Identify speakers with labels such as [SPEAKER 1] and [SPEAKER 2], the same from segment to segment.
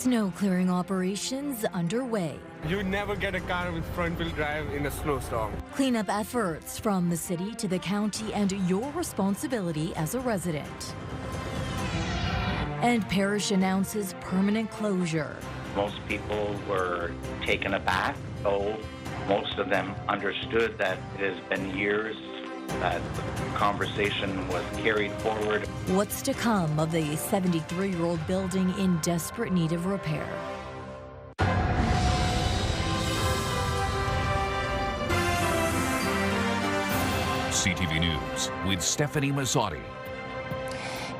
[SPEAKER 1] Snow clearing operations underway.
[SPEAKER 2] You never get a car with front-wheel drive in a snowstorm.
[SPEAKER 1] Cleanup efforts from the city to the county and your responsibility as a resident. And Parish announces permanent closure.
[SPEAKER 3] Most people were taken aback, though most of them understood that it has been years that the conversation was carried forward.
[SPEAKER 1] What's to come of the 73-year-old building in desperate need of repair?
[SPEAKER 4] CTV News with Stefanie Masotti.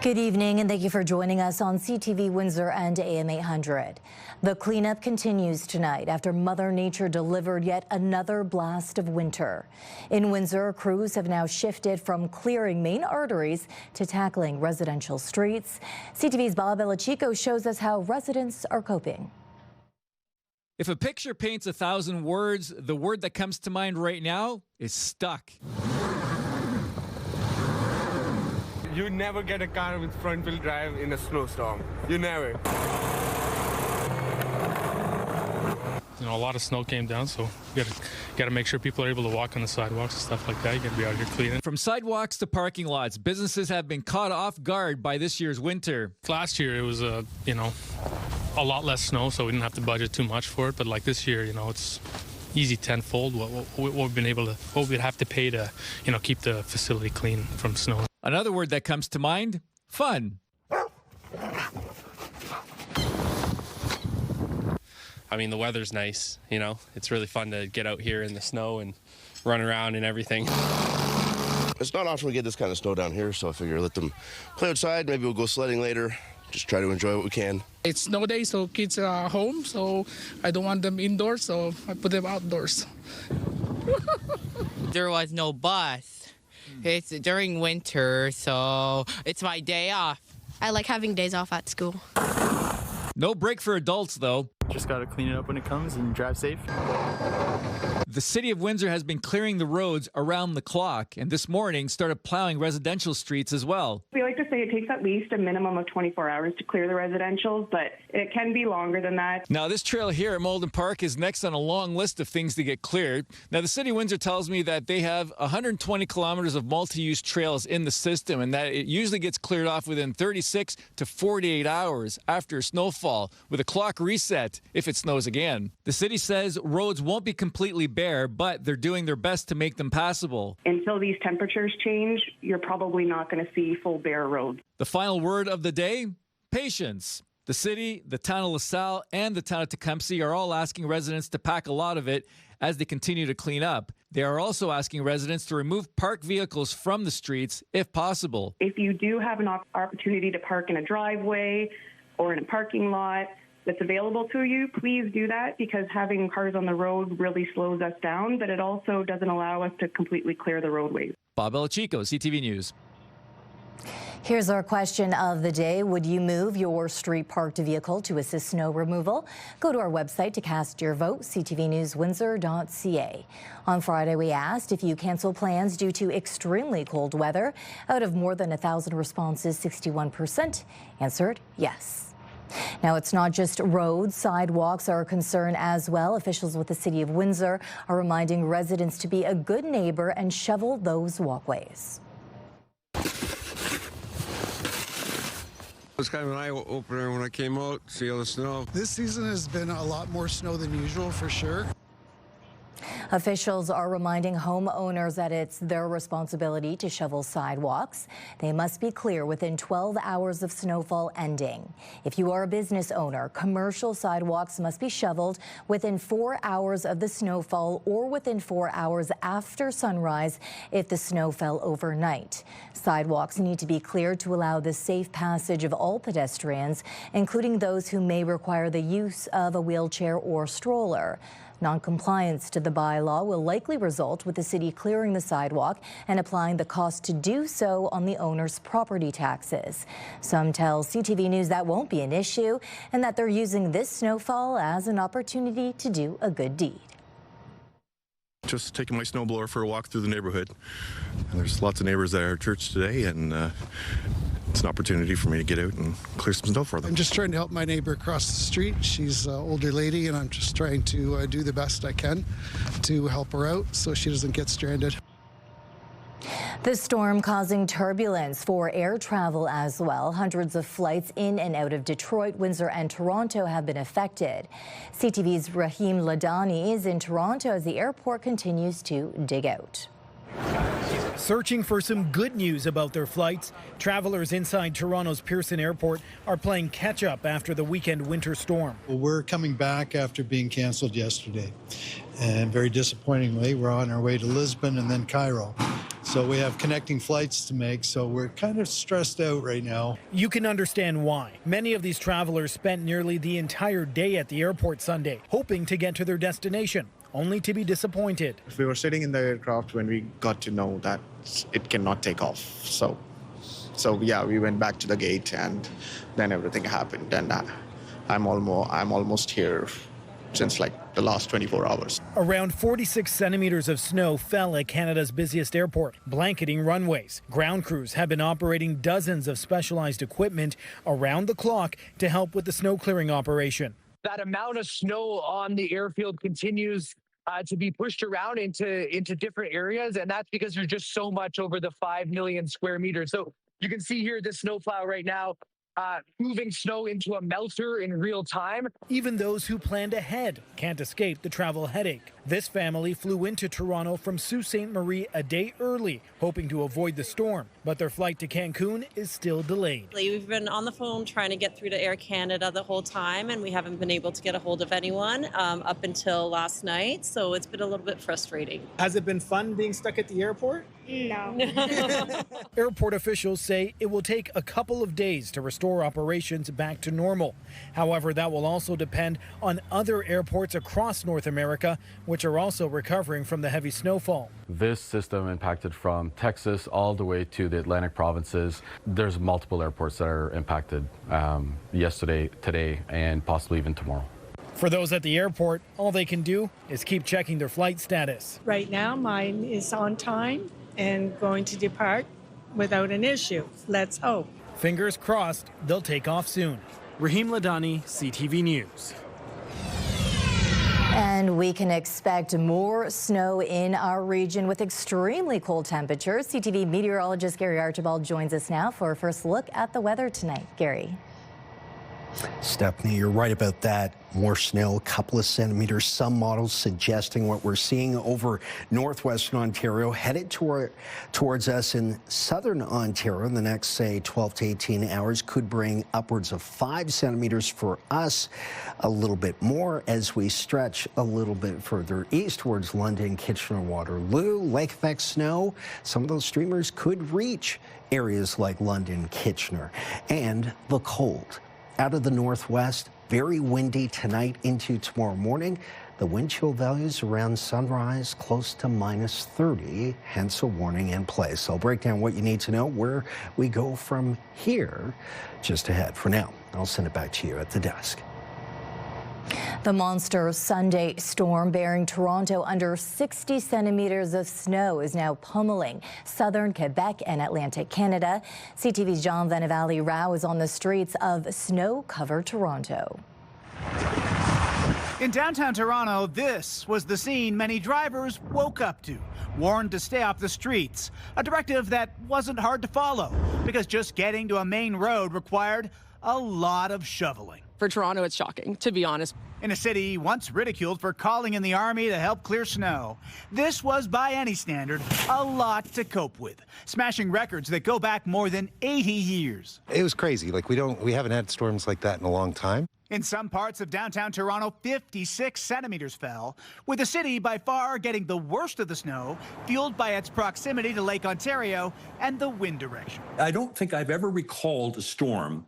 [SPEAKER 1] Good evening, and thank you for joining us on CTV Windsor and AM 800. The cleanup continues tonight after Mother Nature delivered yet another blast of winter. In Windsor, crews have now shifted from clearing main arteries to tackling residential streets. CTV's Bob Elachico shows us how residents are coping.
[SPEAKER 5] If a picture paints 1,000 words, the word that comes to mind right now is stuck.
[SPEAKER 2] You never get a car with front-wheel drive in a snowstorm. You never.
[SPEAKER 6] You know, a lot of snow came down, so you got to make sure people are able to walk on the sidewalks and stuff like that. You got to be out here cleaning.
[SPEAKER 5] From sidewalks to parking lots, businesses have been caught off guard by this year's winter.
[SPEAKER 6] Last year it was a lot less snow, so we didn't have to budget too much for it. But like this year, it's easy tenfold what we'd have to pay to keep the facility clean from snow.
[SPEAKER 5] Another word that comes to mind: fun.
[SPEAKER 7] I mean, the weather's nice, It's really fun to get out here in the snow and run around and everything.
[SPEAKER 8] It's not often we get this kind of snow down here, so I figure let them play outside. Maybe we'll go sledding later. Just try to enjoy what we can.
[SPEAKER 9] It's snow day, so kids are home, so I don't want them indoors, so I put them outdoors.
[SPEAKER 10] There was no bus. It's during winter, so it's my day off.
[SPEAKER 11] I like having days off at school.
[SPEAKER 5] No break for adults, though.
[SPEAKER 12] Just got to clean it up when it comes and drive safe.
[SPEAKER 5] The city of Windsor has been clearing the roads around the clock, and this morning started plowing residential streets as well.
[SPEAKER 13] We like to say it takes at least a minimum of 24 hours to clear the residentials, but it can be longer than that.
[SPEAKER 5] Now, this trail here at Malden Park is next on a long list of things to get cleared. Now, the city of Windsor tells me that they have 120 kilometers of multi-use trails in the system, and that it usually gets cleared off within 36 to 48 hours after snowfall, with a clock reset if it snows again. The city says roads won't be completely bare, but they're doing their best to make them passable.
[SPEAKER 13] Until these temperatures change, you're probably not going to see full bare roads.
[SPEAKER 5] The final word of the day: patience. The city, the town of LaSalle, and the town of Tecumseh are all asking residents to pack a lot of it as they continue to clean up. They are also asking residents to remove parked vehicles from the streets if possible.
[SPEAKER 13] If you do have an opportunity to park in a driveway or in a parking lot that's available to you, please do that, because having cars on the road really slows us down, but it also doesn't allow us to completely clear the roadways.
[SPEAKER 5] Bob Elachico, CTV News.
[SPEAKER 1] Here's our question of the day. Would you move your street parked vehicle to assist snow removal? Go to our website to cast your vote, ctvnewswindsor.ca. On Friday, we asked if you cancel plans due to extremely cold weather. Out of more than 1,000 responses, 61% answered yes. Now, it's not just roads. Sidewalks are a concern as well. Officials with the city of Windsor are reminding residents to be a good neighbor and shovel those walkways.
[SPEAKER 14] It was kind of an eye-opener when I came out, see all the snow.
[SPEAKER 15] This season has been a lot more snow than usual, for sure.
[SPEAKER 1] Officials are reminding homeowners that it's their responsibility to shovel sidewalks. They must be clear within 12 hours of snowfall ending. If you are a business owner, commercial sidewalks must be shoveled within 4 hours of the snowfall or within 4 hours after sunrise if the snow fell overnight. Sidewalks need to be cleared to allow the safe passage of all pedestrians, including those who may require the use of a wheelchair or stroller. Noncompliance to the bylaw will likely result with the city clearing the sidewalk and applying the cost to do so on the owner's property taxes. Some tell CTV News that won't be an issue and that they're using this snowfall as an opportunity to do a good deed.
[SPEAKER 16] Just taking my snowblower for a walk through the neighborhood. And there's lots of neighbors that are at church today, and it's an opportunity for me to get out and clear some snow for them.
[SPEAKER 15] I'm just trying to help my neighbor across the street. She's an older lady, and I'm just trying to do the best I can to help her out so she doesn't get stranded.
[SPEAKER 1] The storm causing turbulence for air travel as well. Hundreds of flights in and out of Detroit, Windsor and Toronto have been affected. CTV's Rahim Ladani is in Toronto as the airport continues to dig out.
[SPEAKER 17] Searching for some good news about their flights, travelers inside Toronto's Pearson Airport are playing catch-up after the weekend winter storm.
[SPEAKER 18] Well, we're coming back after being canceled yesterday. And very disappointingly, we're on our way to Lisbon and then Cairo. So we have connecting flights to make, so we're kind of stressed out right now.
[SPEAKER 17] You can understand why. Many of these travelers spent nearly the entire day at the airport Sunday, hoping to get to their destination, only to be disappointed.
[SPEAKER 12] We were sitting in the aircraft when we got to know that it cannot take off. So yeah, we went back to the gate, and then everything happened. And I'm almost here since like the last 24 hours.
[SPEAKER 17] Around 46 centimeters of snow fell at Canada's busiest airport, blanketing runways. Ground crews have been operating dozens of specialized equipment around the clock to help with the snow clearing operation.
[SPEAKER 19] That amount of snow on the airfield continues to be pushed around into different areas, and that's because there's just so much over the 5 million square meters. So you can see here this snowplow right now moving snow into a melter in real time.
[SPEAKER 17] Even those who planned ahead can't escape the travel headache. This family flew into Toronto from Sault Ste. Marie a day early, hoping to avoid the storm. But their flight to Cancun is still delayed.
[SPEAKER 20] We've been on the phone trying to get through to Air Canada the whole time, and we haven't been able to get a hold of anyone up until last night. So it's been a little bit frustrating.
[SPEAKER 17] Has it been fun being stuck at the airport?
[SPEAKER 20] No.
[SPEAKER 17] Airport officials say it will take a couple of days to restore operations back to normal. However, that will also depend on other airports across North America, which are also recovering from the heavy snowfall.
[SPEAKER 21] This system impacted from Texas all the way to the Atlantic provinces. There's multiple airports that are impacted yesterday, today, and possibly even tomorrow.
[SPEAKER 17] For those at the airport, all they can do is keep checking their flight status.
[SPEAKER 22] Right now, mine is on time and going to depart without an issue. Let's hope.
[SPEAKER 17] Fingers crossed they'll take off soon. Rahim Ladani, CTV News.
[SPEAKER 1] And we can expect more snow in our region with extremely cold temperatures. CTV meteorologist Gary Archibald joins us now for a first look at the weather tonight. Gary.
[SPEAKER 23] Stefanie, you're right about that. More snow, a couple of centimeters. Some models suggesting what we're seeing over northwestern Ontario, headed towards us in southern Ontario in the next, say, 12 to 18 hours, could bring upwards of 5 centimeters for us. A little bit more as we stretch a little bit further east towards London, Kitchener, Waterloo. Lake effect snow. Some of those streamers could reach areas like London, Kitchener, and the cold. Out of the northwest, very windy tonight into tomorrow morning. The wind chill values around sunrise close to minus 30, hence a warning in place. I'll break down what you need to know where we go from here just ahead. For now, I'll send it back to you at the desk.
[SPEAKER 1] The monster Sunday storm bearing Toronto under 60 centimeters of snow is now pummeling southern Quebec and Atlantic Canada. CTV's John Vanavali Rao is on the streets of snow-covered Toronto.
[SPEAKER 24] In downtown Toronto, this was the scene many drivers woke up to, warned to stay off the streets, a directive that wasn't hard to follow because just getting to a main road required a lot of shoveling.
[SPEAKER 25] For Toronto, it's shocking, to be honest.
[SPEAKER 24] In a city once ridiculed for calling in the army to help clear snow, this was, by any standard, a lot to cope with, smashing records that go back more than 80 years.
[SPEAKER 26] It was crazy. Like, we haven't had storms like that in a long time.
[SPEAKER 24] In some parts of downtown Toronto, 56 centimeters fell, with the city by far getting the worst of the snow, fueled by its proximity to Lake Ontario and the wind direction.
[SPEAKER 27] I don't think I've ever recalled a storm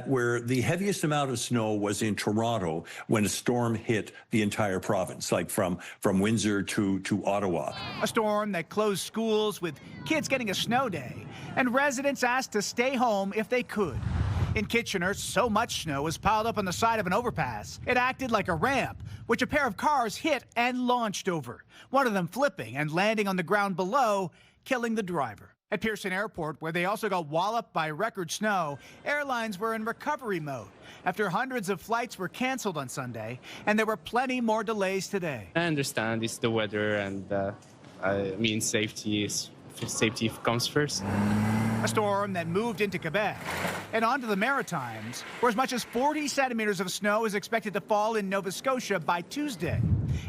[SPEAKER 27] where the heaviest amount of snow was in Toronto when a storm hit the entire province, like from Windsor to Ottawa.
[SPEAKER 24] A storm that closed schools with kids getting a snow day and residents asked to stay home if they could. In Kitchener, so much snow was piled up on the side of an overpass. It acted like a ramp, which a pair of cars hit and launched over, one of them flipping and landing on the ground below, killing the driver. At Pearson Airport, where they also got walloped by record snow, airlines were in recovery mode after hundreds of flights were canceled on Sunday, and there were plenty more delays today.
[SPEAKER 2] I understand it's the weather, and I mean safety comes first.
[SPEAKER 24] A storm that moved into Quebec and onto the Maritimes, where as much as 40 centimeters of snow is expected to fall in Nova Scotia by Tuesday.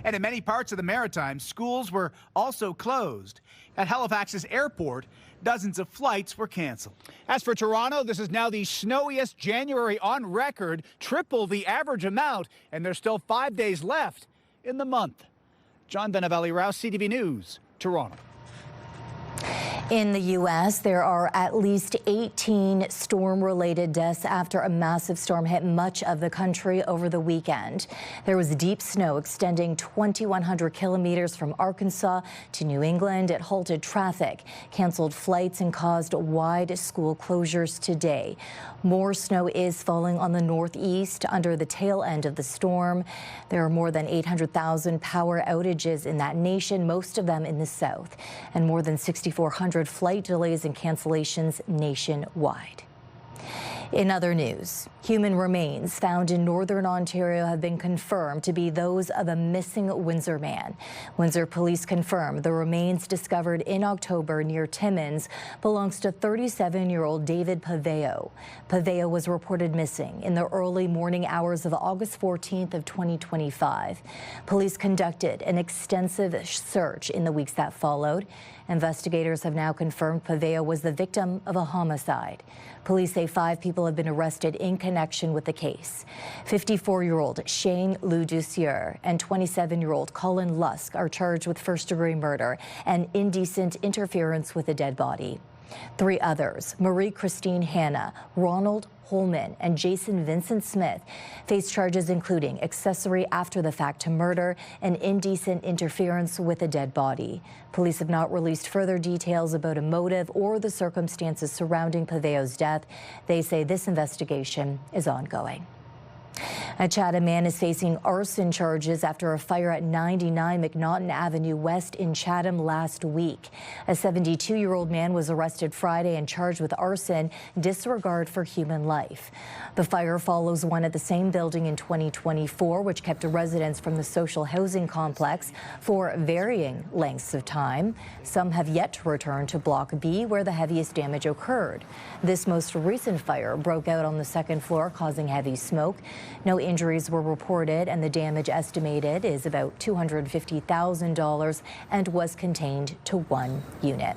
[SPEAKER 24] And in many parts of the Maritimes, schools were also closed. At Halifax's airport, dozens of flights were canceled. As for Toronto, this is now the snowiest January on record, triple the average amount, and there's still 5 days left in the month. John Benavelli-Rouse, CTV News, Toronto.
[SPEAKER 1] In the U.S., there are at least 18 storm-related deaths after a massive storm hit much of the country over the weekend. There was deep snow extending 2,100 kilometers from Arkansas to New England. It halted traffic, canceled flights, and caused wide school closures today. More snow is falling on the northeast under the tail end of the storm. There are more than 800,000 power outages in that nation, most of them in the south, and more than 6,400 flight delays and cancellations nationwide. In other news, human remains found in northern Ontario have been confirmed to be those of a missing Windsor man. Windsor police confirmed the remains discovered in October near Timmins belongs to 37-year-old David Paveo. Paveo was reported missing in the early morning hours of August 14th of 2025. Police conducted an extensive search in the weeks that followed. Investigators have now confirmed Paveo was the victim of a homicide. Police say 5 people have been arrested in connection with the case. 54-year-old Shane Loudussier and 27-year-old Colin Lusk are charged with first-degree murder and indecent interference with a dead body. 3 others, Marie Christine Hanna, Ronald Holman, and Jason Vincent Smith, face charges including accessory after the fact to murder and indecent interference with a dead body. Police have not released further details about a motive or the circumstances surrounding Paveo's death. They say this investigation is ongoing. A Chatham man is facing arson charges after a fire at 99 McNaughton Avenue West in Chatham last week. A 72-year-old man was arrested Friday and charged with arson, disregard for human life. The fire follows one at the same building in 2024, which kept residents from the social housing complex for varying lengths of time. Some have yet to return to Block B, where the heaviest damage occurred. This most recent fire broke out on the second floor, causing heavy smoke. No injuries were reported, and the damage estimated is about $250,000 and was contained to 1 unit.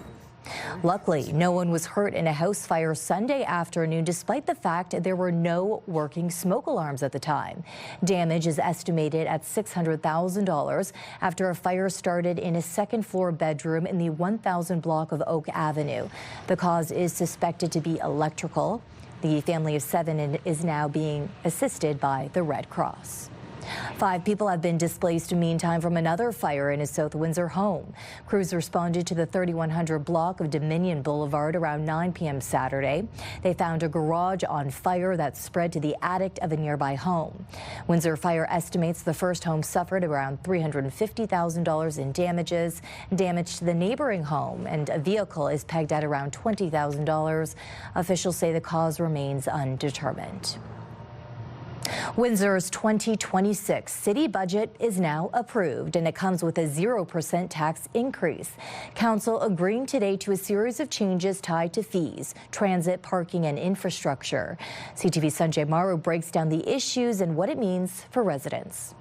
[SPEAKER 1] Luckily, no one was hurt in a house fire Sunday afternoon, despite the fact there were no working smoke alarms at the time. Damage is estimated at $600,000 after a fire started in a second-floor bedroom in the 1000 block of Oak Avenue. The cause is suspected to be electrical. The family of 7 is now being assisted by the Red Cross. 5 people have been displaced meantime from another fire in a South Windsor home. Crews responded to the 3100 block of Dominion Boulevard around 9 p.m. Saturday. They found a garage on fire that spread to the attic of a nearby home. Windsor Fire estimates the first home suffered around $350,000 in damages. Damage to the neighboring home and a vehicle is pegged at around $20,000. Officials say the cause remains undetermined. Windsor's 2026 city budget is now approved, and it comes with a 0% tax increase. Council agreeing today to a series of changes tied to fees, transit, parking, and infrastructure. CTV's Sanjay Maru breaks down the issues and what it means for residents.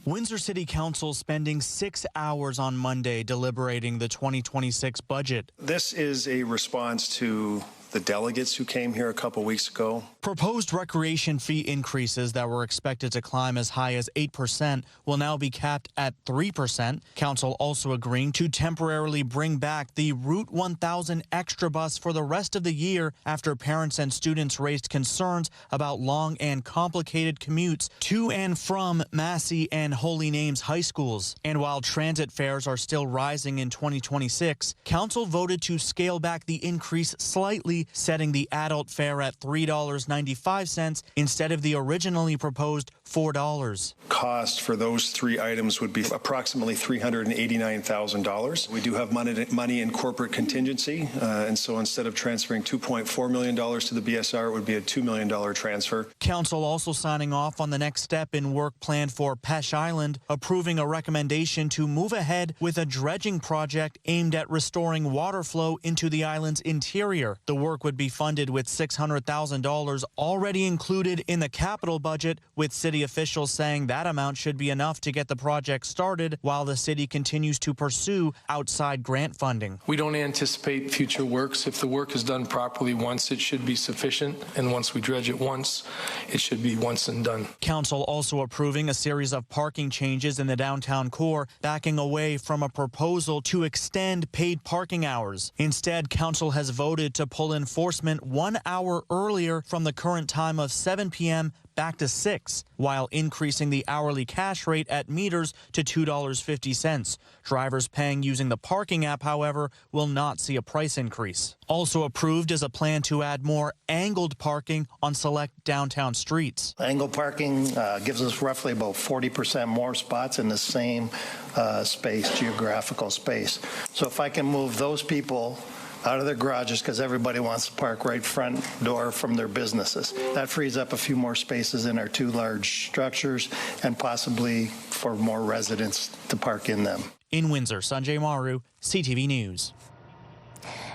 [SPEAKER 3] Windsor City Council spending 6 hours on Monday deliberating the 2026 budget.
[SPEAKER 4] This is a response to the delegates who came here a couple weeks ago.
[SPEAKER 3] Proposed recreation fee increases that were expected to climb as high as 8% will now be capped at 3%. Council also agreeing to temporarily bring back the Route 1000 extra bus for the rest of the year after parents and students raised concerns about long and complicated commutes to and from Massey and Holy Names high schools. And while transit fares are still rising in 2026, Council voted to scale back the increase slightly annually, setting the adult fare at $3.95 instead of the originally proposed $4.
[SPEAKER 4] Cost for those three items would be approximately $389,000. We do have money in corporate contingency, and so instead of transferring $2.4 million to the BSR, it would be a $2 million transfer.
[SPEAKER 3] Council also signing off on the next step in work planned for Pesh Island, approving a recommendation to move ahead with a dredging project aimed at restoring water flow into the island's interior. The work would be funded with $600,000 already included in the capital budget, with city officials saying that amount should be enough to get the project started while the city continues to pursue outside grant funding.
[SPEAKER 6] We don't anticipate future works. If the work is done properly once, it should be sufficient, and once we dredge it once, it should be once and done.
[SPEAKER 3] Council also approving a series of parking changes in the downtown core, backing away from a proposal to extend paid parking hours. Instead, Council has voted to pull enforcement 1 hour earlier from the current time of 7 p.m. back to 6, while increasing the hourly cash rate at meters to $2.50. Drivers paying using the parking app, however, will not see a price increase. Also approved is a plan to add more angled parking on select downtown streets.
[SPEAKER 7] Angled parking gives us roughly about 40% more spots in the same geographical space. So if I can move those people out of their garages, because everybody wants to park right front door from their businesses, that frees up a few more spaces in our two large structures and possibly for more residents to park in them.
[SPEAKER 3] In Windsor, Sanjay Maru, CTV News.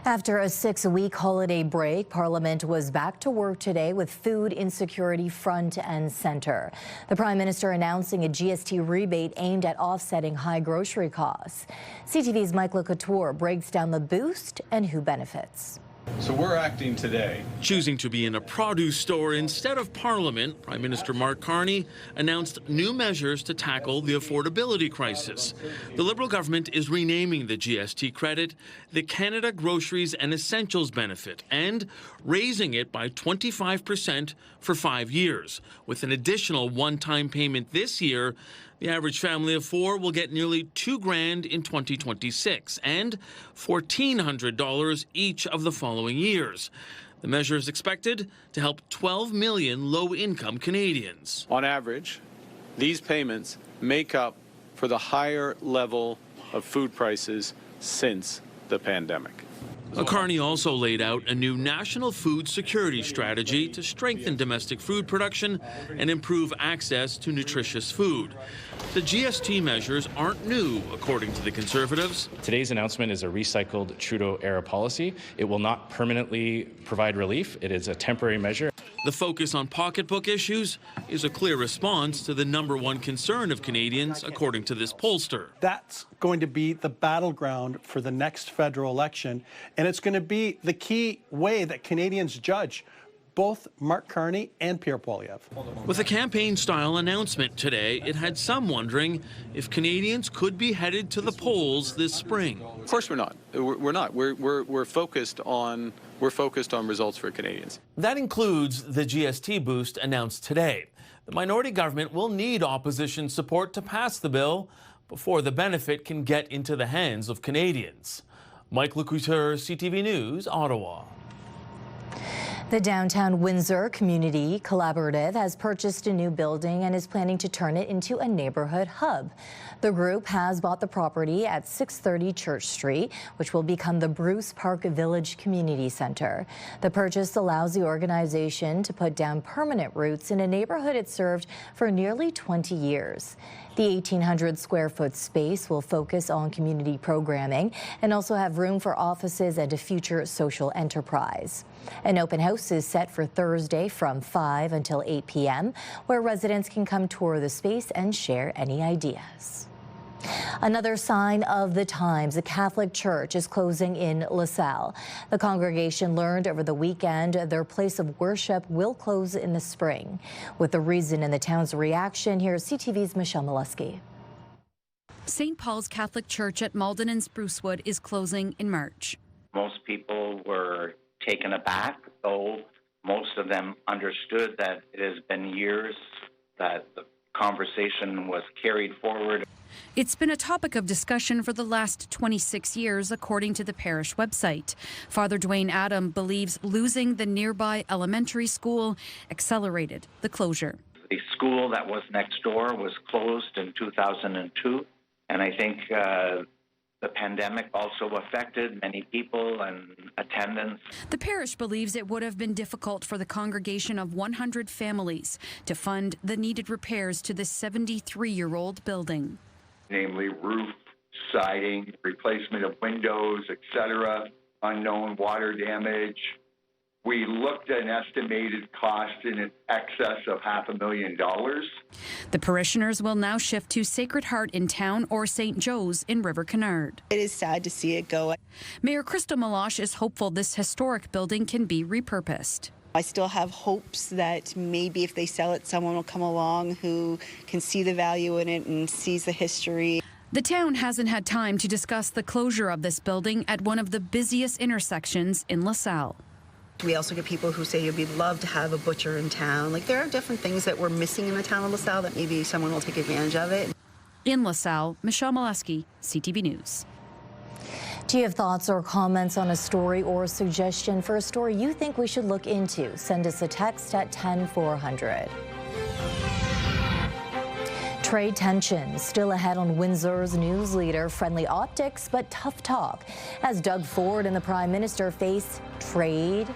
[SPEAKER 1] After a 6-week holiday break, Parliament was back to work today with food insecurity front and center. The Prime Minister announcing a GST rebate aimed at offsetting high grocery costs. CTV's Michael Couture breaks down the boost and who benefits.
[SPEAKER 8] So we're acting today.
[SPEAKER 9] Choosing to be in a produce store instead of Parliament, Prime Minister Mark Carney announced new measures to tackle the affordability crisis. The Liberal government is renaming the GST credit the Canada Groceries and Essentials Benefit and raising it by 25% for 5 years. With an additional one-time payment this year, the average family of 4 will get nearly $2,000 in 2026 and $1,400 each of the following years. The measure is expected to help 12 million low-income Canadians.
[SPEAKER 8] On average, these payments make up for the higher level of food prices since the pandemic.
[SPEAKER 9] Carney also laid out a new national food security strategy to strengthen domestic food production and improve access to nutritious food. The GST measures aren't new, according to the Conservatives.
[SPEAKER 10] Today's announcement is a recycled Trudeau-era policy. It will not permanently provide relief. It is a temporary measure.
[SPEAKER 9] The focus on pocketbook issues is a clear response to the #1 concern of Canadians, according to this pollster.
[SPEAKER 11] That's going to be the battleground for the next federal election, and it's going to be the key way that Canadians judge both Mark Carney and Pierre Poilievre.
[SPEAKER 9] With a campaign-style announcement today, it had some wondering if Canadians could be headed to the polls this spring.
[SPEAKER 8] Of course we're not. We're not. We're focused on results for Canadians.
[SPEAKER 9] That includes the GST boost announced today. The minority government will need opposition support to pass the bill before the benefit can get into the hands of Canadians. Mike Couture, CTV News, Ottawa.
[SPEAKER 1] The Downtown Windsor Community Collaborative has purchased a new building and is planning to turn it into a neighborhood hub. The group has bought the property at 630 Church Street, which will become the Bruce Park Village Community Center. The purchase allows the organization to put down permanent roots in a neighborhood it served for nearly 20 years. The 1,800 square foot space will focus on community programming and also have room for offices and a future social enterprise. An open house is set for Thursday from 5 until 8 p.m., where residents can come tour the space and share any ideas. Another sign of the times, the Catholic Church is closing in LaSalle. The congregation learned over the weekend their place of worship will close in the spring. With the reason and the town's reaction, here's CTV's Michelle Molesky.
[SPEAKER 13] St. Paul's Catholic Church at Malden and Sprucewood is closing in March.
[SPEAKER 28] Most people were taken aback, though most of them understood that it has been years that conversation was carried forward.
[SPEAKER 13] It's been a topic of discussion for the last 26 years, according to the parish website. Father Dwayne Adam believes losing the nearby elementary school accelerated the closure.
[SPEAKER 28] The school that was next door was closed in 2002, and I think the pandemic also affected many people and attendance.
[SPEAKER 13] The parish believes it would have been difficult for the congregation of 100 families to fund the needed repairs to this 73-year-old building.
[SPEAKER 5] Namely roof, siding, replacement of windows, etc., unknown water damage. We looked at an estimated cost in excess of $500,000.
[SPEAKER 13] The parishioners will now shift to Sacred Heart in town or St. Joe's in River Canard.
[SPEAKER 12] It is sad to see it go.
[SPEAKER 13] Mayor Crystal Meloche is hopeful this historic building can be repurposed.
[SPEAKER 12] I still have hopes that maybe if they sell it, someone will come along who can see the value in it and sees the history.
[SPEAKER 13] The town hasn't had time to discuss the closure of this building at one of the busiest intersections in LaSalle.
[SPEAKER 12] We also get people who say we'd love to have a butcher in town. Like, there are different things that we're missing in the town of LaSalle that maybe someone will take advantage of it.
[SPEAKER 13] In LaSalle, Michelle Molesky, CTV News.
[SPEAKER 1] Do you have thoughts or comments on a story or a suggestion for a story you think we should look into? Send us a text at 10400. Trade tensions still ahead on Windsor's news leader. Friendly optics, but tough talk as Doug Ford and the Prime Minister face trade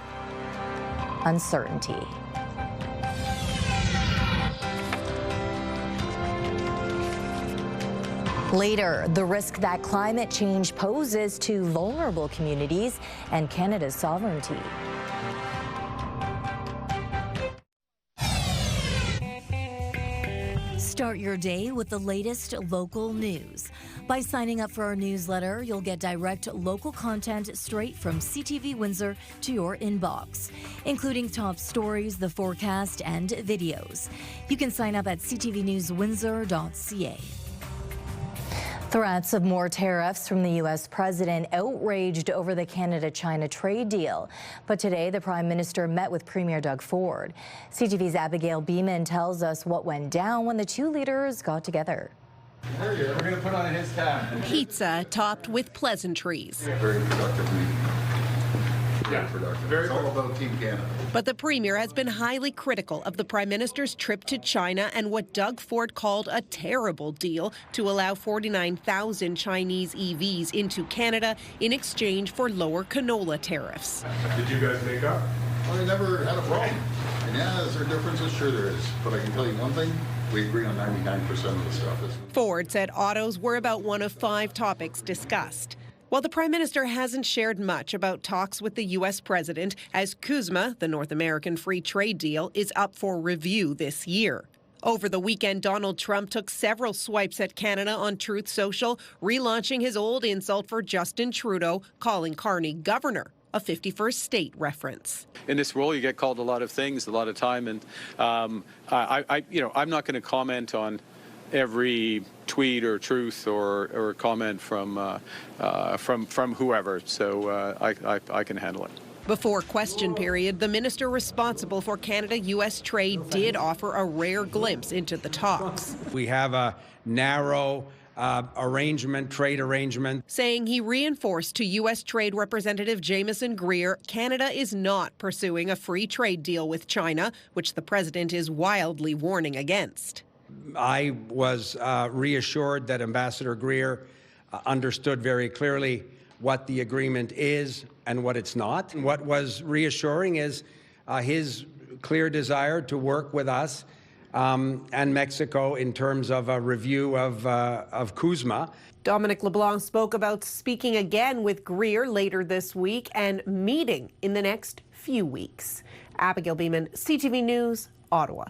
[SPEAKER 1] uncertainty. Later, the risk that climate change poses to vulnerable communities and Canada's sovereignty. Start your day with the latest local news. By signing up for our newsletter, you'll get direct local content straight from CTV Windsor to your inbox, including top stories, the forecast, and videos. You can sign up at ctvnewswindsor.ca. Threats of more tariffs from the U.S. president outraged over the Canada-China trade deal. But today, the Prime Minister met with Premier Doug Ford. CTV's Abigail Beeman tells us what went down when the two leaders got together.
[SPEAKER 14] We're going to put on his tab.
[SPEAKER 15] Pizza topped with pleasantries.
[SPEAKER 14] Very productive meeting. Very productive. It's all about Team Canada.
[SPEAKER 15] But the Premier has been highly critical of the Prime Minister's trip to China and what Doug Ford called a terrible deal to allow 49,000 Chinese EVs into Canada in exchange for lower canola tariffs.
[SPEAKER 14] Did you guys make up? Well, I never had a problem. And yeah, is there differences? Sure there is. But I can tell you one thing. We agree on 99% of the stuff.
[SPEAKER 15] Ford said autos were about one of 5 topics discussed. While the Prime Minister hasn't shared much about talks with the U.S. president, as CUSMA, the North American Free Trade Deal, is up for review this year. Over the weekend, Donald Trump took several swipes at Canada on Truth Social, relaunching his old insult for Justin Trudeau, calling Carney governor, a 51st state reference.
[SPEAKER 8] In this role, you get called a lot of things, a lot of time, and I'm not going to comment on every tweet or truth or comment from whoever, so I can handle it.
[SPEAKER 15] Before question period, the minister responsible for Canada-U.S. trade did offer a rare glimpse into the talks.
[SPEAKER 16] We have a narrow trade arrangement.
[SPEAKER 15] Saying he reinforced to U.S. Trade Representative Jameson Greer, Canada is not pursuing a free trade deal with China, which the president is wildly warning against.
[SPEAKER 16] I was reassured that Ambassador Greer understood very clearly what the agreement is and what it's not. And what was reassuring is his clear desire to work with us and Mexico in terms of a review of CUSMA.
[SPEAKER 15] Dominic LeBlanc spoke about speaking again with Greer later this week and meeting in the next few weeks. Abigail Beeman, CTV News, Ottawa.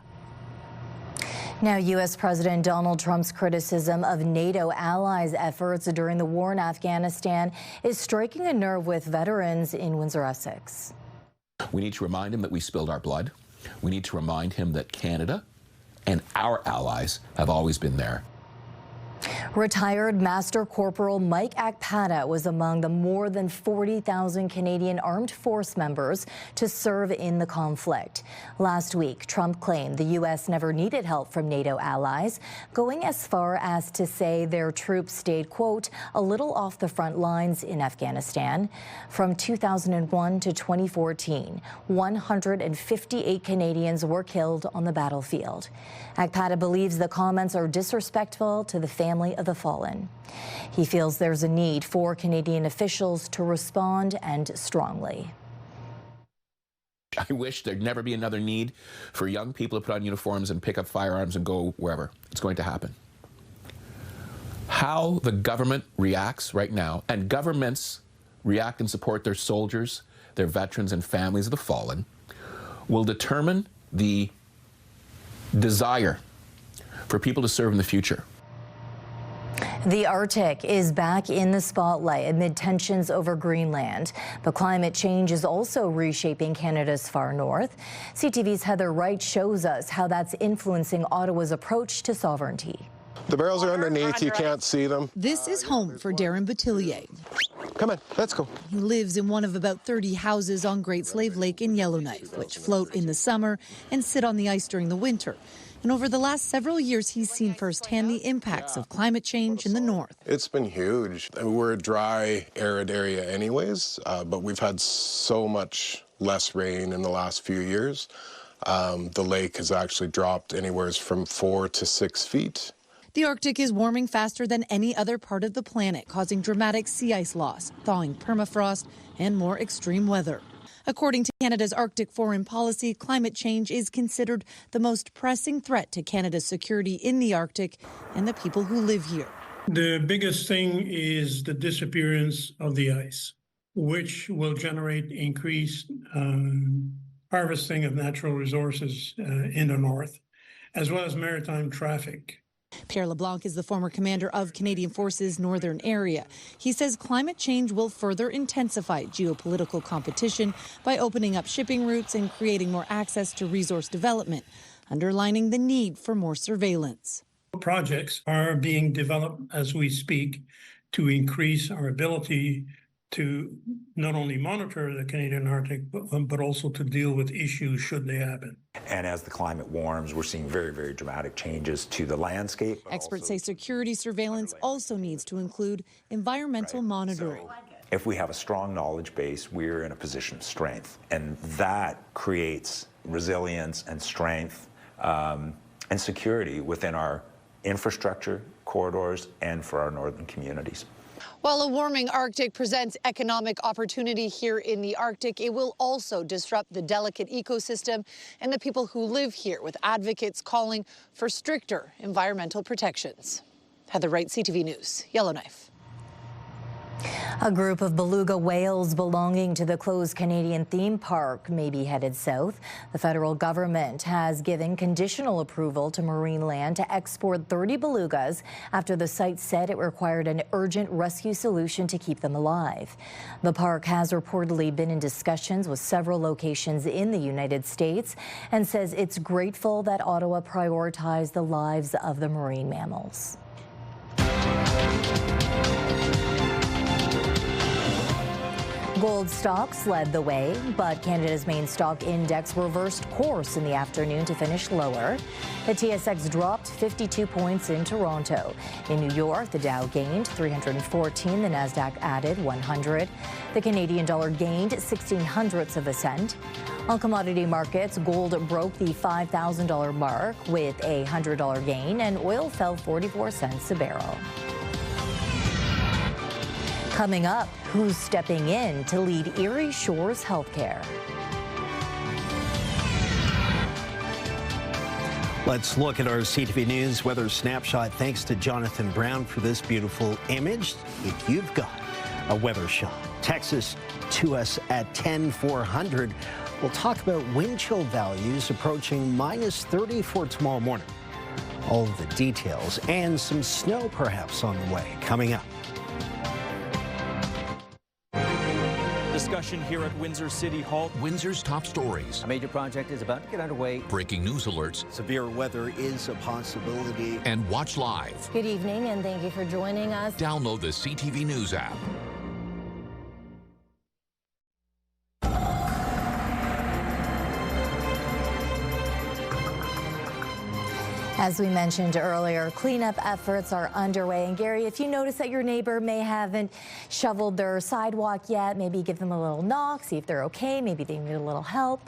[SPEAKER 1] Now, U.S. President Donald Trump's criticism of NATO allies' efforts during the war in Afghanistan is striking a nerve with veterans in Windsor-Essex.
[SPEAKER 18] We need to remind him that we spilled our blood. We need to remind him that Canada and our allies have always been there.
[SPEAKER 1] Retired Master Corporal Mike Akpata was among the more than 40,000 Canadian armed force members to serve in the conflict. Last week, Trump claimed the U.S. never needed help from NATO allies, going as far as to say their troops stayed, quote, a little off the front lines in Afghanistan. From 2001 to 2014, 158 Canadians were killed on the battlefield. Akpata believes the comments are disrespectful to the family of the fallen. He feels there's a need for Canadian officials to respond, and strongly.
[SPEAKER 18] I wish there'd never be another need for young people to put on uniforms and pick up firearms and go wherever. It's going to happen. How the government reacts right now, and governments react and support their soldiers, their veterans and families of the fallen, will determine the desire for people to serve in the future.
[SPEAKER 1] The Arctic is back in the spotlight amid tensions over Greenland. But climate change is also reshaping Canada's far north. CTV's Heather Wright shows us how that's influencing Ottawa's approach to sovereignty.
[SPEAKER 17] The barrels are underneath, you can't see them.
[SPEAKER 19] This is home for Darren Boutillier.
[SPEAKER 17] Come on, let's go.
[SPEAKER 19] He lives in one of about 30 houses on Great Slave Lake in Yellowknife, which float in the summer and sit on the ice during the winter. And over the last several years, he's seen firsthand the impacts of climate change in the north.
[SPEAKER 17] It's been huge. We're a dry, arid area anyways, but we've had so much less rain in the last few years. The lake has actually dropped anywhere from 4 to 6 feet.
[SPEAKER 19] The Arctic is warming faster than any other part of the planet, causing dramatic sea ice loss, thawing permafrost, and more extreme weather. According to Canada's Arctic Foreign Policy, climate change is considered the most pressing threat to Canada's security in the Arctic and the people who live here.
[SPEAKER 20] The biggest thing is the disappearance of the ice, which will generate increased harvesting of natural resources in the north, as well as maritime traffic.
[SPEAKER 19] Pierre LeBlanc is the former commander of Canadian Forces Northern Area. He says climate change will further intensify geopolitical competition by opening up shipping routes and creating more access to resource development, underlining the need for more surveillance.
[SPEAKER 20] Projects are being developed as we speak to increase our ability to not only monitor the Canadian Arctic, but also to deal with issues should they happen.
[SPEAKER 21] And as the climate warms, we're seeing very, very dramatic changes to the landscape.
[SPEAKER 19] Experts say security surveillance also needs to include environmental monitoring.
[SPEAKER 21] So if we have a strong knowledge base, we're in a position of strength. And that creates resilience and strength and security within our infrastructure corridors and for our northern communities.
[SPEAKER 22] While a warming Arctic presents economic opportunity here in the Arctic, it will also disrupt the delicate ecosystem and the people who live here, with advocates calling for stricter environmental protections. Heather Wright, CTV News, Yellowknife.
[SPEAKER 1] A group of beluga whales belonging to the closed Canadian theme park may be headed south. The federal government has given conditional approval to Marineland to export 30 belugas after the site said it required an urgent rescue solution to keep them alive. The park has reportedly been in discussions with several locations in the United States and says it's grateful that Ottawa prioritized the lives of the marine mammals. Gold stocks led the way, but Canada's main stock index reversed course in the afternoon to finish lower. The TSX dropped 52 points in Toronto. In New York, the Dow gained 314, the Nasdaq added 100. The Canadian dollar gained 0.16 of a cent. On commodity markets, gold broke the $5,000 mark with a $100 gain, and oil fell 44 cents a barrel. Coming up, who's stepping in to lead Erie Shores healthcare?
[SPEAKER 23] Let's look at our CTV News weather snapshot. Thanks to Jonathan Brown for this beautiful image. If you've got a weather shot, Texas to us at 10,400. We'll talk about wind chill values approaching -30 for tomorrow morning. All of the details and some snow perhaps on the way coming up.
[SPEAKER 3] The discussion here at Windsor City Hall.
[SPEAKER 2] Windsor's top stories.
[SPEAKER 4] A major project is about to get underway.
[SPEAKER 2] Breaking news alerts.
[SPEAKER 23] Severe weather is a possibility.
[SPEAKER 2] And watch live.
[SPEAKER 1] Good evening, and thank you for joining us.
[SPEAKER 2] Download the CTV News app.
[SPEAKER 1] As we mentioned earlier, cleanup efforts are underway. And Gary, if you notice that your neighbor may haven't shoveled their sidewalk yet, maybe give them a little knock, see if they're okay. Maybe they need a little help.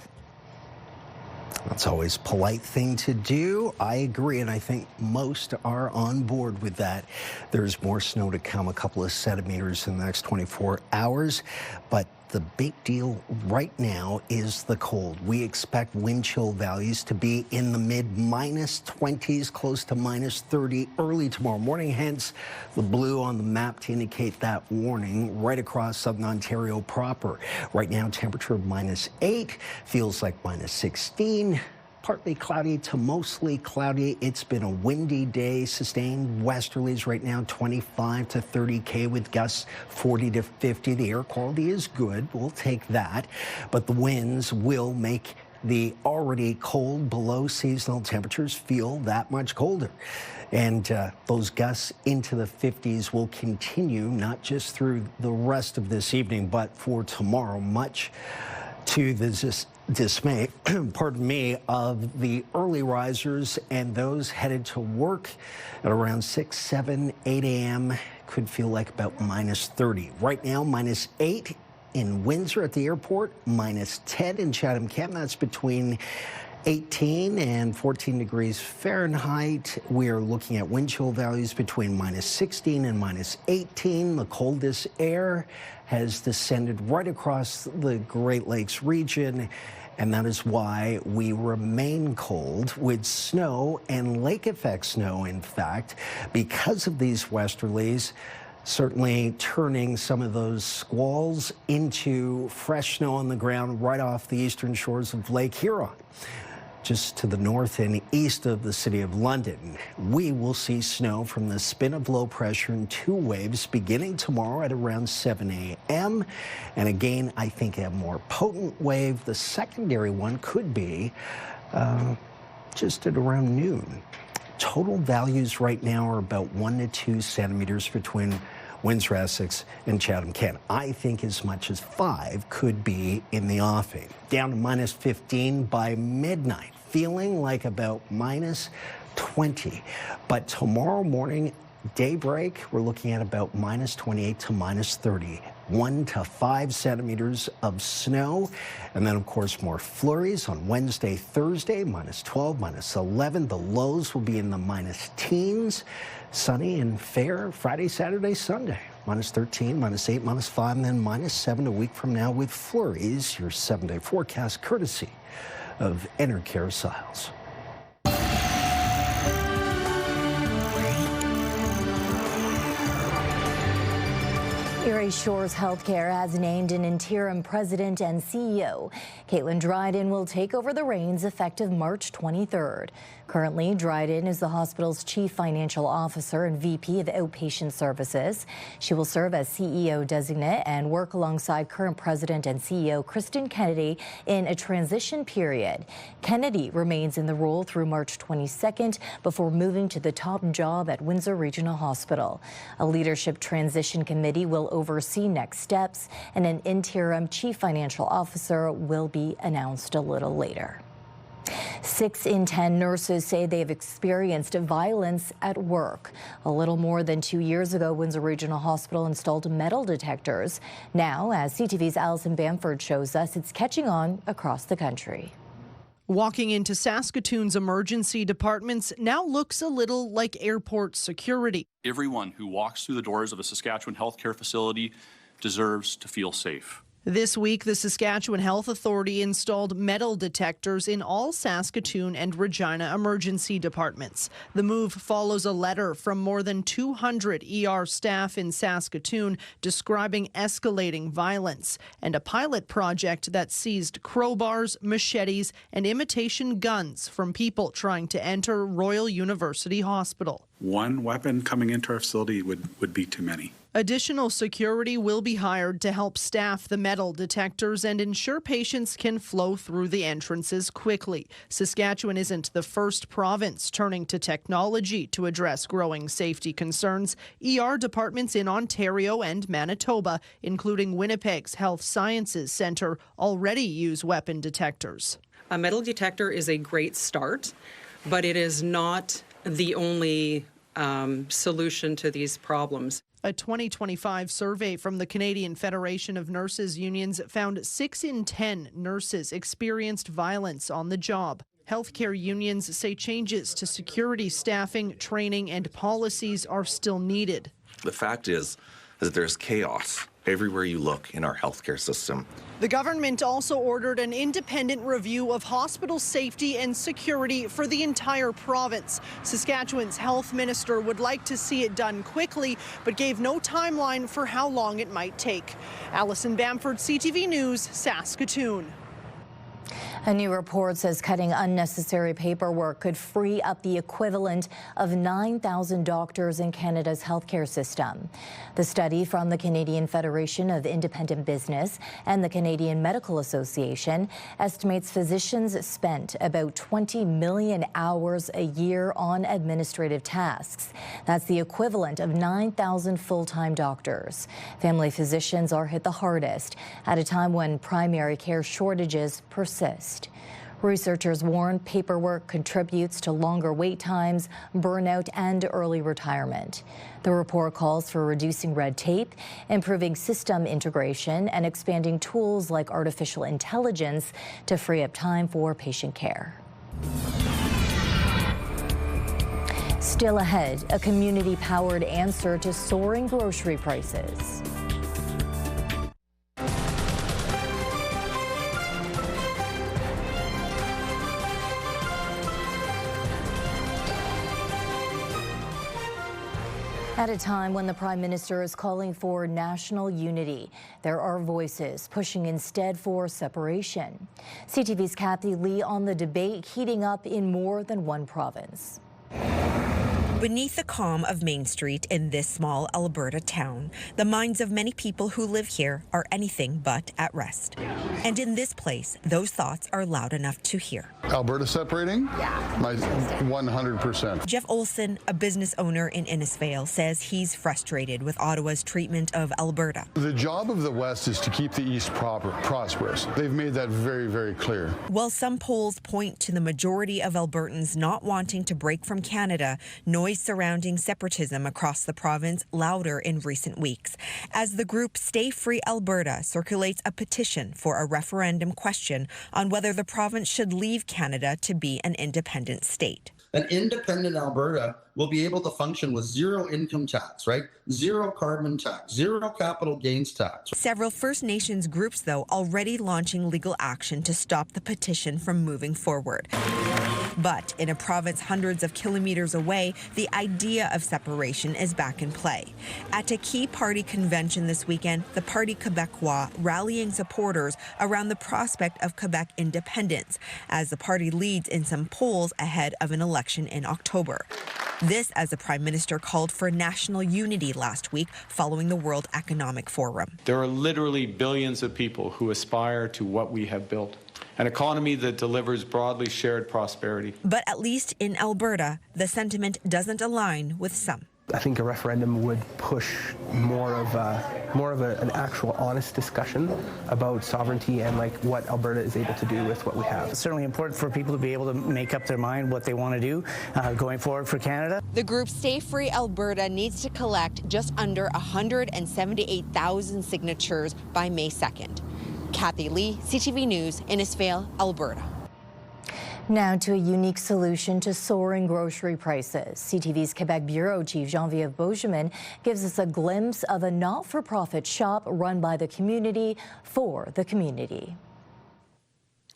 [SPEAKER 23] That's always a polite thing to do. I agree, and I think most are on board with that. There's more snow to come, a couple of centimeters in the next 24 hours. But the big deal right now is the cold. We expect wind chill values to be in the mid-20s, close to -30 early tomorrow morning. Hence, the blue on the map to indicate that warning right across southern Ontario proper. Right now, temperature of -8, feels like -16. Partly cloudy to mostly cloudy. It's been a windy day. Sustained westerlies right now, 25 to 30 k with gusts 40 to 50. The air quality is good. We'll take that. But the winds will make the already cold below seasonal temperatures feel that much colder. And those gusts into the 50s will continue, not just through the rest of this evening, but for tomorrow, much to the dismay, pardon me, of the early risers and those headed to work at around 6, 7, 8 a.m. Could feel like about -30. Right now, -8 in Windsor at the airport, -10 in Chatham-Kent. That's between 18 and 14 degrees Fahrenheit. We are looking at wind chill values between -16 and -18. The coldest air has descended right across the Great Lakes region, and that is why we remain cold with snow and lake effect snow, in fact, because of these westerlies, certainly turning some of those squalls into fresh snow on the ground right off the eastern shores of Lake Huron. Just to the north and east of the city of London. We will see snow from the spin of low pressure in 2 waves beginning tomorrow at around 7 a.m. And again, I think a more potent wave, the secondary one, could be just at around noon. Total values right now are about 1 to 2 centimeters between Windsor, Essex, and Chatham-Kent. I think as much as 5 could be in the offing. Down to -15 by midnight, feeling like about -20. But tomorrow morning, daybreak, we're looking at about -28 to -30. 1 to 5 centimeters of snow. And then, of course, more flurries on Wednesday, Thursday, -12, -11. The lows will be in the -teens. Sunny and fair Friday, Saturday, Sunday. -13, -8, -5, and then -7 a week from now with flurries. Your 7-day forecast courtesy of Enercare Siles.
[SPEAKER 1] Erie Shores Healthcare has named an interim president and CEO. Caitlin Dryden will take over the reins effective March 23rd. Currently, Dryden is the hospital's chief financial officer and VP of outpatient services. She will serve as CEO designate and work alongside current president and CEO Kristen Kennedy in a transition period. Kennedy remains in the role through March 22nd before moving to the top job at Windsor Regional Hospital. A leadership transition committee will oversee next steps, and an interim chief financial officer will be announced a little later. 6 in 10 nurses say they have experienced violence at work. A little more than 2 years ago, Windsor Regional Hospital installed metal detectors. Now, as CTV's Allison Bamford shows us, it's catching on across the country.
[SPEAKER 6] Walking into Saskatoon's emergency departments now looks a little like airport security.
[SPEAKER 7] Everyone who walks through the doors of a Saskatchewan healthcare facility deserves to feel safe.
[SPEAKER 6] This week, the Saskatchewan Health Authority installed metal detectors in all Saskatoon and Regina emergency departments. The move follows a letter from more than 200 ER staff in Saskatoon describing escalating violence, and a pilot project that seized crowbars, machetes, and imitation guns from people trying to enter Royal University Hospital.
[SPEAKER 24] One weapon coming into our facility would be too many.
[SPEAKER 6] Additional security will be hired to help staff the metal detectors and ensure patients can flow through the entrances quickly. Saskatchewan isn't the first province turning to technology to address growing safety concerns. ER departments in Ontario and Manitoba, including Winnipeg's Health Sciences Centre, already use weapon detectors.
[SPEAKER 9] A metal detector is a great start, but it is not the only solution to these problems.
[SPEAKER 6] A 2025 survey from the Canadian Federation of Nurses Unions found 6 in 10 nurses experienced violence on the job. Healthcare unions say changes to security staffing, training, and policies are still needed.
[SPEAKER 10] The fact is that there's chaos everywhere you look in our healthcare system.
[SPEAKER 6] The government also ordered an independent review of hospital safety and security for the entire province. Saskatchewan's health minister would like to see it done quickly, but gave no timeline for how long it might take. Alison Bamford, CTV News, Saskatoon.
[SPEAKER 1] A new report says cutting unnecessary paperwork could free up the equivalent of 9,000 doctors in Canada's healthcare system. The study from the Canadian Federation of Independent Business and the Canadian Medical Association estimates physicians spent about 20 million hours a year on administrative tasks. That's the equivalent of 9,000 full-time doctors. Family physicians are hit the hardest at a time when primary care shortages persist. Researchers warn paperwork contributes to longer wait times, burnout, and early retirement. The report calls for reducing red tape, improving system integration, and expanding tools like artificial intelligence to free up time for patient care. Still ahead, a community-powered answer to soaring grocery prices. At a time when the Prime Minister is calling for national unity, there are voices pushing instead for separation. CTV's Kathy Lee on the debate heating up in more than one province.
[SPEAKER 11] Beneath the calm of Main Street in this small Alberta town, the minds of many people who live here are anything but at rest. And in this place, those thoughts are loud enough to hear.
[SPEAKER 14] Alberta separating? Yeah. 100%.
[SPEAKER 11] Jeff Olson, a business owner in Innisfail, says he's frustrated with Ottawa's treatment of Alberta.
[SPEAKER 14] The job of the West is to keep the East prosperous. They've made that very, very clear.
[SPEAKER 11] While some polls point to the majority of Albertans not wanting to break from Canada, noise surrounding separatism across the province louder in recent weeks, as the group Stay Free Alberta circulates a petition for a referendum question on whether the province should leave Canada to be an independent state.
[SPEAKER 24] An independent Alberta will be able to function with zero income tax, right? Zero carbon tax, zero capital gains tax.
[SPEAKER 11] Several First Nations groups, though, already launching legal action to stop the petition from moving forward. But in a province hundreds of kilometers away, the idea of separation is back in play. At a key party convention this weekend, the Parti Québécois rallying supporters around the prospect of Quebec independence, as the party leads in some polls ahead of an election in October. This as the Prime Minister called for national unity last week following the World Economic Forum.
[SPEAKER 8] There are literally billions of people who aspire to what we have built. An economy that delivers broadly shared prosperity.
[SPEAKER 11] But at least in Alberta, the sentiment doesn't align with some.
[SPEAKER 25] I think a referendum would push more of an actual honest discussion about sovereignty and like what Alberta is able to do with what we have.
[SPEAKER 26] It's certainly important for people to be able to make up their mind what they want to do going forward for Canada.
[SPEAKER 11] The group Stay Free Alberta needs to collect just under 178,000 signatures by May 2nd. Kathy Lee, CTV News, Innisfail, Alberta.
[SPEAKER 1] Now to a unique solution to soaring grocery prices. CTV's Quebec Bureau Chief Geneviève Beauchemin gives us a glimpse of a not-for-profit shop run by the community for the community.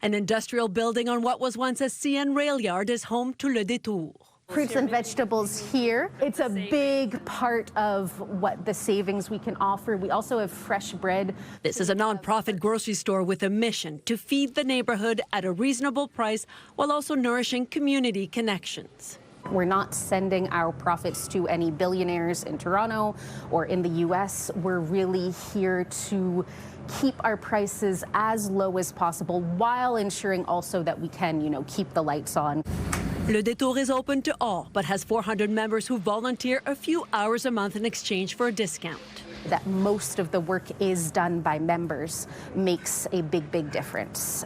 [SPEAKER 27] An industrial building on what was once a CN rail yard is home to Le Détour.
[SPEAKER 28] Fruits and vegetables here. It's a big part of what the savings we can offer. We also have fresh bread.
[SPEAKER 27] This is a nonprofit grocery store with a mission to feed the neighborhood at a reasonable price while also nourishing community connections.
[SPEAKER 28] We're not sending our profits to any billionaires in Toronto or in the U.S. We're really here to keep our prices as low as possible while ensuring also that we can, keep the lights on.
[SPEAKER 27] Le Détour is open to all, but has 400 members who volunteer a few hours a month in exchange for a discount.
[SPEAKER 28] That most of the work is done by members makes a big, big difference.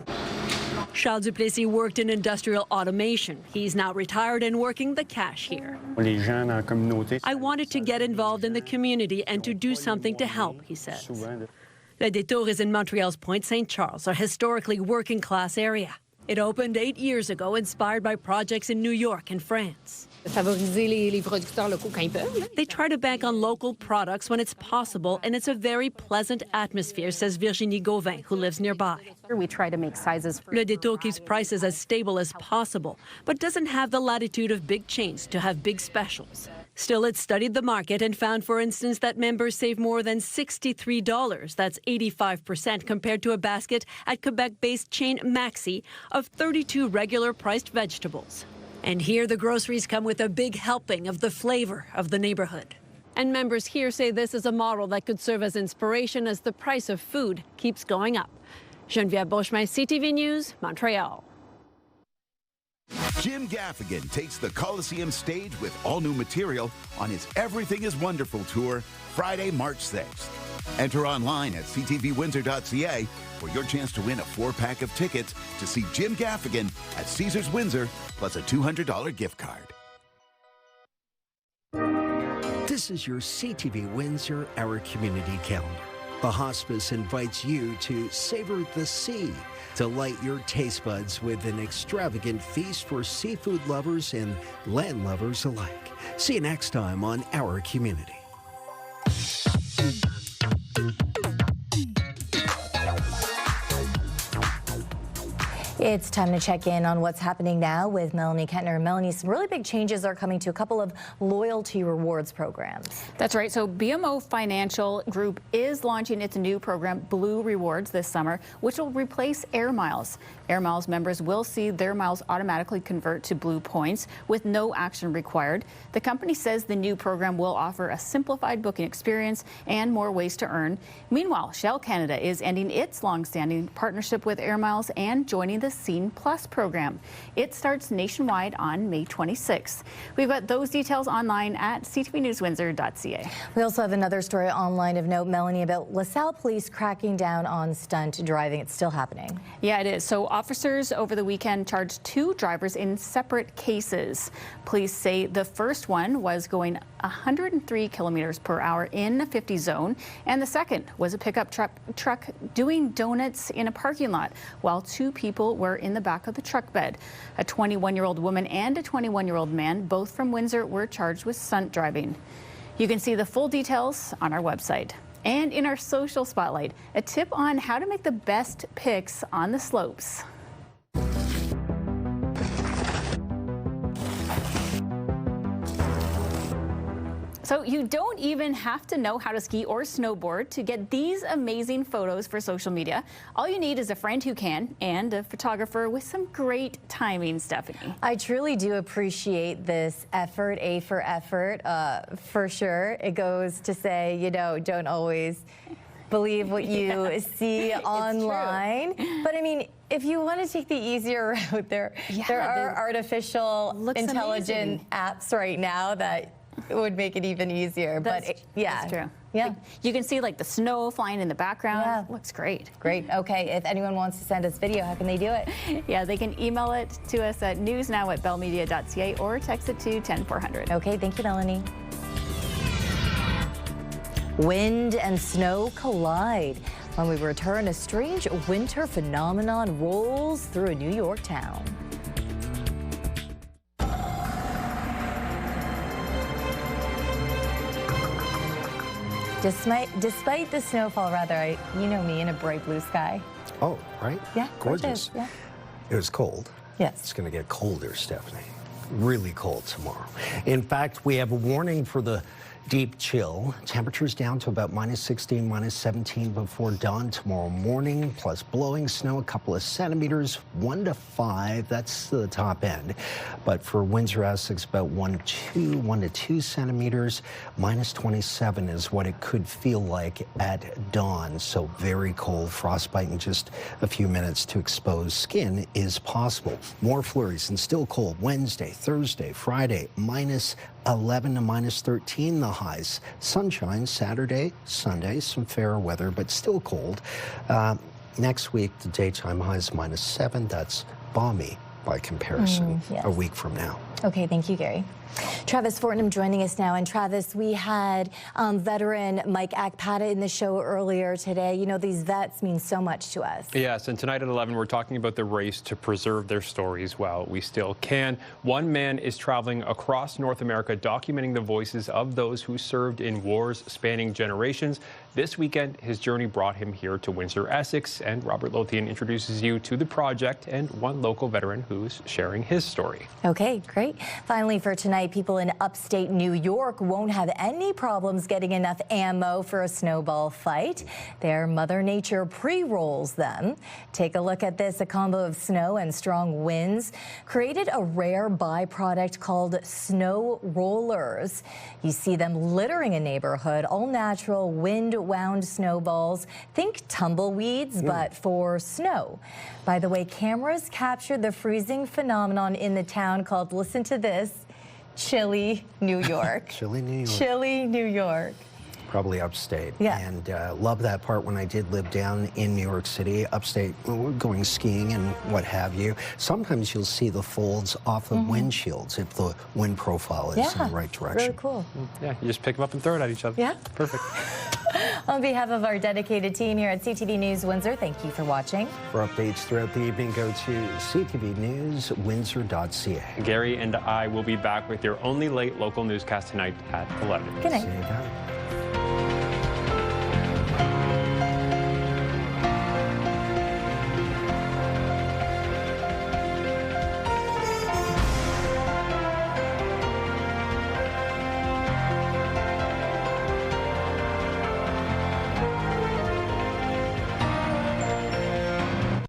[SPEAKER 27] Charles Duplessis worked in industrial automation. He's now retired and working the cashier. I wanted to get involved in the community and to do something to help, he says. Le Détour is in Montreal's Pointe-Saint-Charles, a historically working-class area. It opened 8 years ago, inspired by projects in New York and France. They try to bank on local products when it's possible, and it's a very pleasant atmosphere, says Virginie Gauvin, who lives nearby.
[SPEAKER 28] We try to make sizes.
[SPEAKER 27] Le Détour keeps prices as stable as possible, but doesn't have the latitude of big chains to have big specials. Still, it studied the market and found, for instance, that members save more than $63. That's 85% compared to a basket at Quebec-based chain Maxi of 32 regular-priced vegetables. And here, the groceries come with a big helping of the flavor of the neighborhood. And members here say this is a model that could serve as inspiration as the price of food keeps going up. Geneviève Beauchemin, CTV News, Montreal.
[SPEAKER 5] Jim Gaffigan takes the Coliseum stage with all new material on his Everything is Wonderful tour, Friday, March 6th. Enter online at ctvwindsor.ca for your chance to win a 4-pack of tickets to see Jim Gaffigan at Caesars Windsor, plus a $200 gift card.
[SPEAKER 23] This is your CTV Windsor Hour Community Calendar. The hospice invites you to savor the sea. Delight your taste buds with an extravagant feast for seafood lovers and land lovers alike. See you next time on Our Community.
[SPEAKER 1] It's time to check in on what's happening now with Melanie Kettner. Melanie, some really big changes are coming to a couple of loyalty rewards programs.
[SPEAKER 12] That's right. So BMO Financial Group is launching its new program, Blue Rewards, this summer, which will replace Air Miles. Air Miles members will see their miles automatically convert to Blue points with no action required. The company says the new program will offer a simplified booking experience and more ways to earn. Meanwhile, Shell Canada is ending its long-standing partnership with Air Miles and joining the Scene Plus program. It starts nationwide on May 26th. We've got those details online at ctvnewswindsor.ca.
[SPEAKER 1] We also have another story online of note, Melanie, about LaSalle police cracking down on stunt driving. It's still happening.
[SPEAKER 12] Yeah, it is. So officers over the weekend charged 2 drivers in separate cases. Police say the first one was going 103 kilometers per hour in a 50 zone, and the second was a pickup truck doing donuts in a parking lot while 2 people were in the back of the truck bed. A 21-year-old woman and a 21-year-old man, both from Windsor, were charged with stunt driving. You can see the full details on our website. And in our social spotlight, a tip on how to make the best pics on the slopes. So you don't even have to know how to ski or snowboard to get these amazing photos for social media. All you need is a friend who can and a photographer with some great timing, Stephanie.
[SPEAKER 1] I truly do appreciate this effort, A for effort, for sure. It goes to say, don't always believe what you see online. But I mean, if you want to take the easier route, there are artificial intelligent apps right now that it would make it even easier.
[SPEAKER 12] That's true. Yeah. You can see like the snow flying in the background. Yeah. It looks great.
[SPEAKER 1] Great. Okay. If anyone wants to send us video, how can they do it?
[SPEAKER 12] Yeah, they can email it to us at newsnow@bellmedia.ca or text it to 10400.
[SPEAKER 1] Okay. Thank you, Melanie. Wind and snow collide. When we return, a strange winter phenomenon rolls through a New York town. Despite the snowfall, you know me, in a bright blue sky.
[SPEAKER 23] Oh, right?
[SPEAKER 1] Yeah,
[SPEAKER 23] gorgeous.
[SPEAKER 1] Yeah.
[SPEAKER 23] It was cold.
[SPEAKER 1] Yes.
[SPEAKER 23] It's going to get colder, Stephanie. Really cold tomorrow. In fact, we have a warning for the Deep chill. Temperatures down to about -16, -17 before dawn tomorrow morning, plus blowing snow a couple of centimeters, 1 to 5. That's the top end. But for Windsor, Essex, about 1 to 2 centimeters. -27 is what it could feel like at dawn. So very cold. Frostbite in just a few minutes to exposed skin is possible. More flurries and still cold Wednesday, Thursday, Friday, -11 to -13 the highs. Sunshine Saturday, Sunday, some fair weather, but still cold. Next week, the daytime highs -7. That's balmy by comparison
[SPEAKER 1] yes.
[SPEAKER 23] a week from now.
[SPEAKER 1] Okay, thank you, Gary. Travis Fortnum joining us now. And Travis, we had veteran Mike Akpata in the show earlier today. You know, these vets mean so much to us.
[SPEAKER 13] Yes, and tonight at 11, we're talking about the race to preserve their stories while we still can. One man is traveling across North America, documenting the voices of those who served in wars spanning generations. This weekend, his journey brought him here to Windsor, Essex, and Robert Lothian introduces you to the project and one local veteran who's sharing his story.
[SPEAKER 1] Okay, great. Finally, for tonight, people in upstate New York won't have any problems getting enough ammo for a snowball fight. Their Mother Nature pre-rolls them. Take a look at this. A combo of snow and strong winds created a rare byproduct called snow rollers. You see them littering a neighborhood, all natural, wind-wound snowballs. Think tumbleweeds, but for snow. By the way, cameras captured the freezing phenomenon in the town called, listen to this, Chilly, New York.
[SPEAKER 23] Chilly, New York.
[SPEAKER 1] Chilly, New York.
[SPEAKER 23] Probably upstate.
[SPEAKER 1] Yeah.
[SPEAKER 23] And love that part when I did live down in New York City, upstate, going skiing and what have you. Sometimes you'll see the folds off of windshields if the wind profile is in the right direction.
[SPEAKER 1] Really cool.
[SPEAKER 13] Yeah, you just pick them up and throw it at each other.
[SPEAKER 1] Yeah.
[SPEAKER 13] Perfect.
[SPEAKER 1] On behalf of our dedicated team here at CTV News Windsor, thank you for watching.
[SPEAKER 23] For updates throughout the evening, go to ctvnewswindsor.ca.
[SPEAKER 13] Gary and I will be back with your only late local newscast tonight at 11.
[SPEAKER 1] Good night.
[SPEAKER 23] See you then.